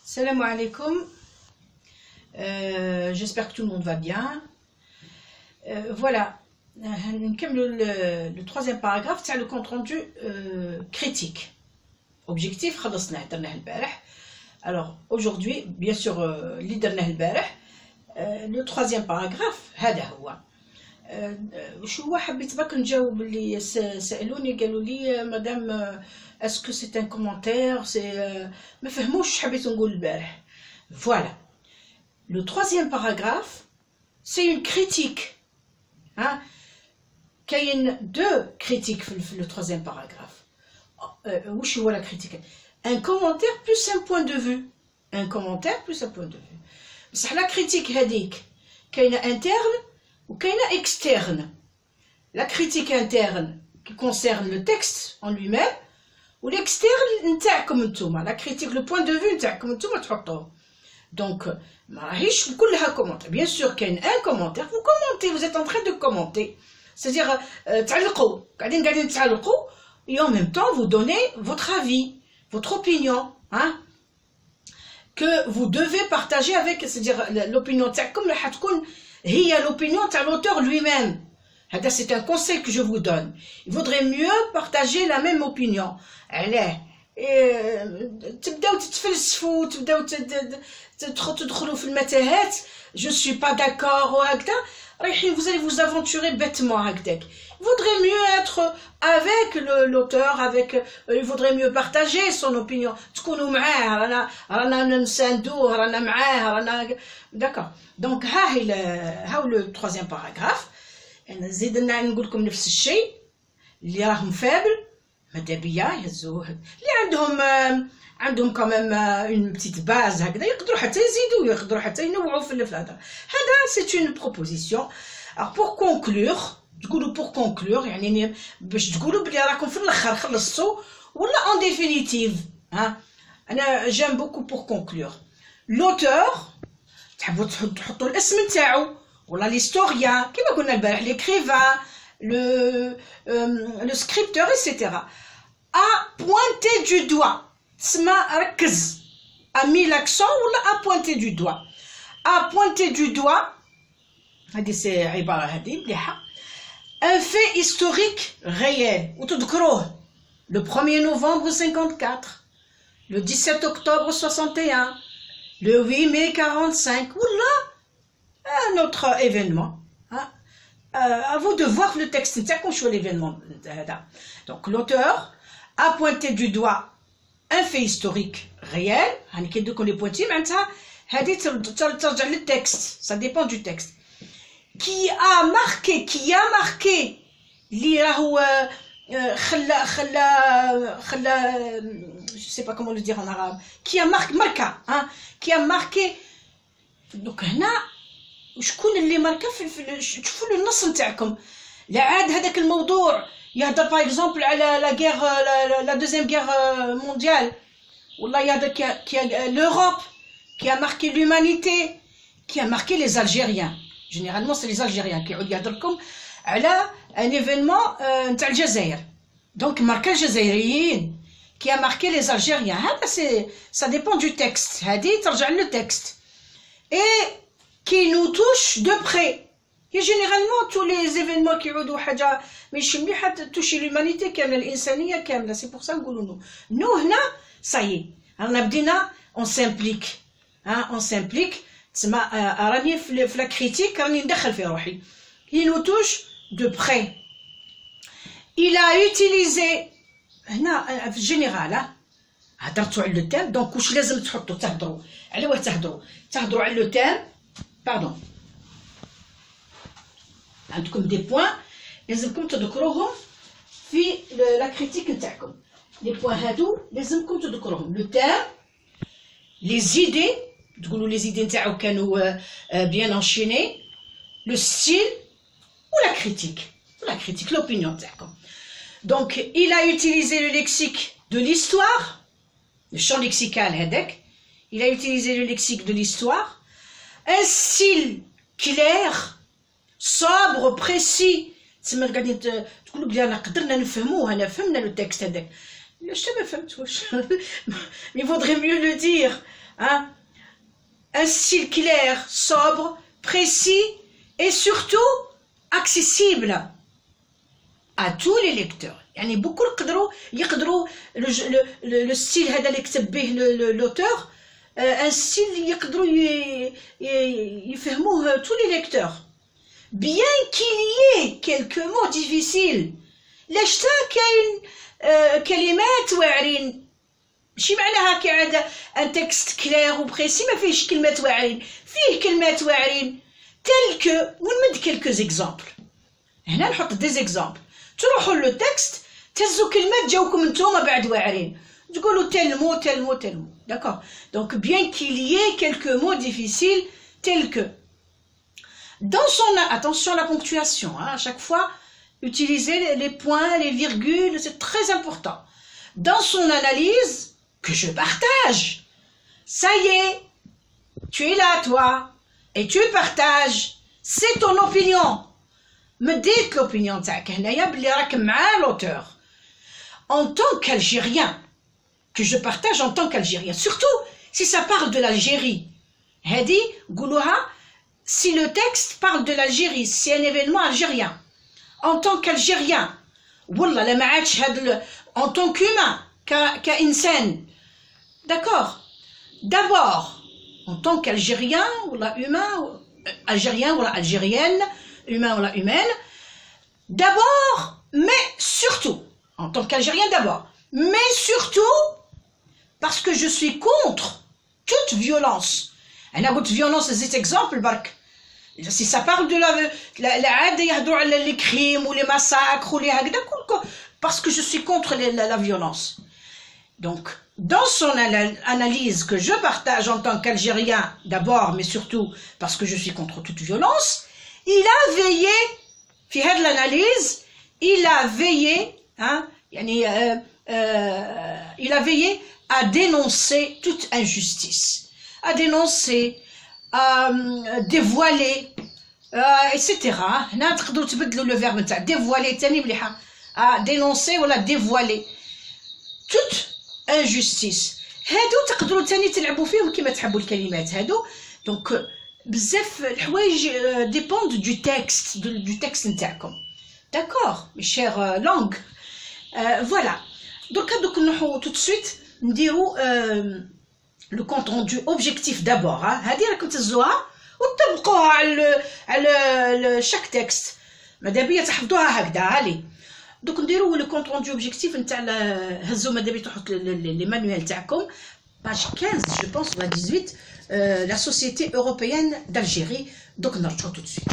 Salam alaikum. J'espère que tout le monde va bien. Voilà. Le troisième paragraphe, c'est le compte rendu critique. Objectif, alors aujourd'hui, bien sûr, le troisième paragraphe, شو حبيت بك نجاوب اللي سألوني قالوا لي مدام اسكو سي ان كومونتير سي ما فهموش حبيت نقول البارح. Voilà. Le troisième paragraphe, c'est une critique. Hein? كاين deux critiques في le troisième paragraphe. وش هو la critique? Un commentaire plus un point de vue. Un commentaire plus un point de vue. بصح la critique هذيك كاينه interne ou كاينه externe. La critique interne qui concerne le texte en lui-même ou l'externe نتاعكم نتوما. La critique, le point de vue نتاعكم نتوما تحطوه. Donc ما راهيش كلها commentaire. Bien sûr كاين un commentaire, vous commentez, vous êtes en train de commenter. C'est-à-dire تعلقوا قاعدين تعلقوا et en même temps vous donnez votre avis, votre opinion, hein, que vous devez partager avec, c'est-à-dire l'opinion تاعكم راح تكون هي l'opinion تاع l'auteur lui-même. C'est un conseil que je vous donne. Il vaudrait mieux partager la même opinion. علاه تبداو تتفلسفوا تبداو تدخلوا في المتاهات. Je suis pas d'accord وهكذا رايحين vous allez vous aventurer bêtement هكذاك. Il vaudrait mieux être avec l'auteur, avec il vaudrait mieux partager son opinion. تكونوا معاه رانا نساندوه رانا معاه رانا d'accord. Donc هاو le troisième paragraphe. انا نزيد نقول لكم نفس الشيء اللي راهم فابل ماذا بيا يهزوه اللي عندهم كمان اون بتيت باز هكذا يقدروا حتى يزيدوا يقدروا حتى ينوعوا في الهضره. هذا سي اون بروبوزيسيون. alors pour conclure تقولوا pour conclure يعني باش تقولوا بلي راكم في الاخر خلصتوا ولا en définitive. ها انا جيم بوكو pour conclure. l'auteur تحبوا تحطوا الاسم نتاعو ولا l'historien كما قلنا البارح l'écrivain le scripteur etc. a pointé du doigt تسمى ركز a mis l'accent ولا a pointé du doigt. a pointé du doigt هذه سي عبارة هذه مليحة. un fait historique réel وتذكروه le 1er novembre 54 le 17 octobre 61 le 8 mai 45 ولا un autre événement. À vous de voir le texte نتاعكم شو l'événement هذا. donc l'auteur a pointé du doigt un fait historique réel. يعني كي ندير لي بوينتي معناتها هذه ترجع للتكست. ça dépend du texte. qui a marqué اللي راهو خلى je sais pas comment le dire en arabe. qui a marqué hein qui a marqué. donc هنا وشكون اللي ماركا شوفوا النص نتاعكم. لا عاد هذاك الموضوع يهضر باغ اكزومبل على لا غير لا دوزيام غير مونديال ولا يهضر كي لوروب qui a marqué l'humanité qui a marqué les Algériens. généralement c'est les Algériens كيعود يهضر لكم على ان ايفينمون نتاع الجزائر. donc ماركا الجزائريين qui a marqué les Algériens. هذا سي ça dépend du texte. هذه ترجع للتكست. et qui nous touche de près. Et généralement tous les événements qui يعودوا حاجة ماشي مليحة toucher l'humanité كاملة الإنسانية كاملة. c'est pour ça نقولوا nous هنا ça y est رانا بدينا on s'implique. hein on s'implique تسمى راني في la critique راني ندخل في روحي. il nous touche de près. il a utilisé هنا في الجينيرال هضرتوا على لو تام. دونك واش لازم تحطوا تهضروا على واه تهضروا على لو تام. pardon. عندكم دي بوين لازمكم تذكروهم في لا كريتيك نتاعكم. لي بوين هادو لازمكم تذكروهم. لو تام لي زيدي تقولوا لي زيدي نتاعو كانوا بيان انشيني. لو ستيل و لا كريتيك لوبينيون تاعكم. donc il a utilisé le lexique de l'histoire le champ lexical هذاك. il a utilisé le lexique de l'histoire. un style clair sobre précis. تسمى قاعدين تقولوا بلي انا قدرنا نفهموه انا فهمنا لو تكست هذاك. لاش ما فهمتوش. il vaudrait mieux le dire hein, un style clair, sobre, précis et surtout accessible à tous les lecteurs. يعني beaucoup يقدروا le style هذا اللي كتب به l'auteur, un style يقدروا يفهموه tous les lecteurs. Bien qu'il y ait quelques mots difficiles. ليش تا كاين كلمات واعرين ماشي معناها كي ان تكست كلير وبريسي ما فيهش كلمات واعرين، فيه كلمات واعرين تل كو. ونمد كلكو زيكزامبل هنا، نحط دي زيكزامبل، تروحوا لو تكست تهزوا كلمات جاوكم نتوما بعد واعرين تقولوا تل مو تل مو تل مو. D'accord. Donc bien qu'il y ait quelques mots difficiles tels que dans son attention à la ponctuation, hein, à chaque fois utiliser les points, les virgules, c'est très important. Dans son analyse, que je partage. Ça y est, tu es là, toi, et tu partages. C'est ton opinion. Me dites l'opinion تاعك هنايا بلي راك مع l'auteur. En tant qu'Algérien, que je partage en tant qu'Algérien, surtout si ça parle de l'Algérie. هادي قولوها si le texte parle de l'Algérie, c'est un événement algérien. En tant qu'Algérien, والله لا ما عادش هاد en tant qu'humain, كإنسان. D'accord. D'abord, en tant qu'Algérien, ou la humain, Algérien ou la algérienne, humain ou la humaine. D'abord, mais surtout, en tant qu'Algérien d'abord, mais surtout, parce que je suis contre toute violence. أنا قلت violence, c'est exemple, برك. Si ça parle de la عادة يهضروا على les crimes ou les massacres ou les هكذا كل parce que je suis contre la violence. Donc, dans son analyse que je partage en tant qu'Algérien, d'abord, mais surtout parce que je suis contre toute violence, il a veillé, في هذه l'analyse, il a veillé, hein, il a veillé à dénoncer toute injustice, à dénoncer, à dévoiler, etc. هنا تقدروا تبدلوا le verbe نتاع dévoiler تاني مليحة. À dénoncer ولا dévoiler toute injustice. هادو تقدروا تاني تلعبوا فيهم كيما تحبوا الكلمات هادو. دونك بزاف الحوايج dépendent du texte نتاعكم. D'accord, mes chères langues. Voilà. Donc نروحوا tout de suite نديروا le compte rendu objectif d'abord. هادي راكم تهزوها وتطبقوها على chaque texte. ماذا بيا تحفظوها هكذا. علي دوك نديرو لو كونط روندو اوبجيكتيف نتاع هزو ماذا بيا تحط لي مانويال تاعكم باج 15 جو بونس ولا 18 لا سوسيتي اوروبيان d'Algérie. دوك نرجعو tout de suite.